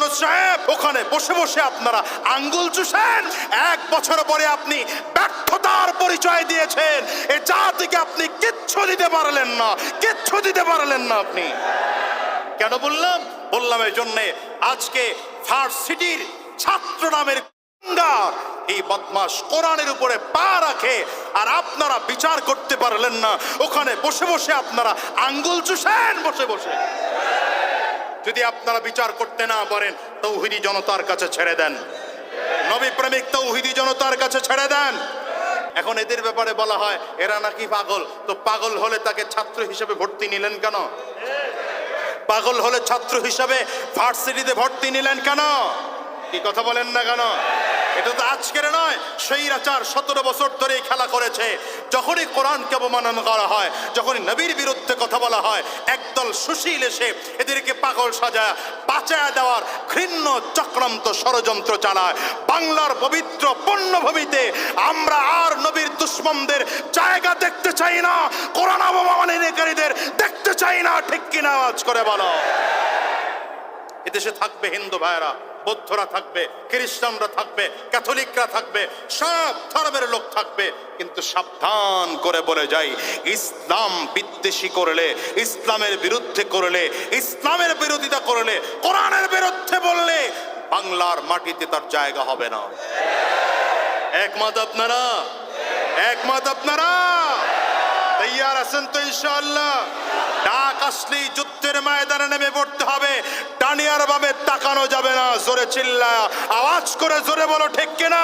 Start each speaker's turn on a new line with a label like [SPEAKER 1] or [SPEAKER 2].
[SPEAKER 1] ফিরোজ সাহেব ওখানে বসে বসে আপনারা আঙ্গুল চুষেন। 1 বছর পরে আপনি ব্যর্থতার পরিচয় দিয়েছেন। এ জাতিকে আপনি কিচ্ছু দিতে পারলেন না, কিচ্ছু দিতে পারলেন না আপনি। কেন বললাম? বললাম এই জন্যে আজকে ভার্সিটির ছাত্র নামের এই বদমাস কোরআনের উপরে পা রাখে, আর আপনারা বিচার করতে পারলেন না। ওখানে বসে বসে আপনারা আঙ্গুল চুষেন বসে বসে। যদি আপনারা বিচার করতে না পারেন, তৌহিদি জনতার কাছে ছেড়ে দেন, নবী প্রেমিক তৌহিদি জনতার কাছে ছেড়ে দেন। এখন এদের ব্যাপারে বলা হয় এরা নাকি পাগল। তো পাগল হলে তাকে ছাত্র হিসেবে ভর্তি নিলেন কেন? পাগল হলে ছাত্র হিসাবে ভার্সিটিতে ভর্তি নিলেন কেন? কি কথা বলেন না কেন? এটা তো আজকের নয়, স্বৈরাচার 17 বছর ধরে খেলা করেছে। যখনই কোরআনকে অবমাননা করা হয়, যখনই নবীর বিরুদ্ধে কথা বলা হয়, একদল সুশীল এসে এদেরকে পাগল সাজায় বাঁচায় দেওয়ার ঘৃণ্য চক্রান্ত ষড়যন্ত্র চালায়। বাংলার পবিত্র পণ্যভূমিতে আমরা আর নবীর দুশ্মনদের জায়গা দেখতে চাই না, কোরআন অবমাননাকারীদের দেখতে চাই না। ঠিক কিনা আওয়াজ করে বলো। এদেশে থাকবে হিন্দু ভাইরা, বৌদ্ধরা থাকবে, খ্রিস্টানরা থাকবে, ক্যাথলিকরা থাকবে, সব ধর্মের লোক থাকবে। কিন্তু সাবধান করে বলে যাই, ইসলাম বিদ্বেষী করলে, ইসলামের বিরুদ্ধে করলে, ইসলামের বিরোধিতা করলে, কোরআনের বিরুদ্ধে বললে বাংলার মাটিতে তার জায়গা হবে না। একমত আপনারা? একমত আপনারা? তৈয়ার আছেন তো ইনশাআল্লাহ? ডাক আসলেই যুদ্ধের ময়দানে নেমে পড়তে হবে। ডানিয়ার বামে তাকানো যাবে না। জোরে চিল্লা আওয়াজ করে জোরে বলো, ঠিক কিনা?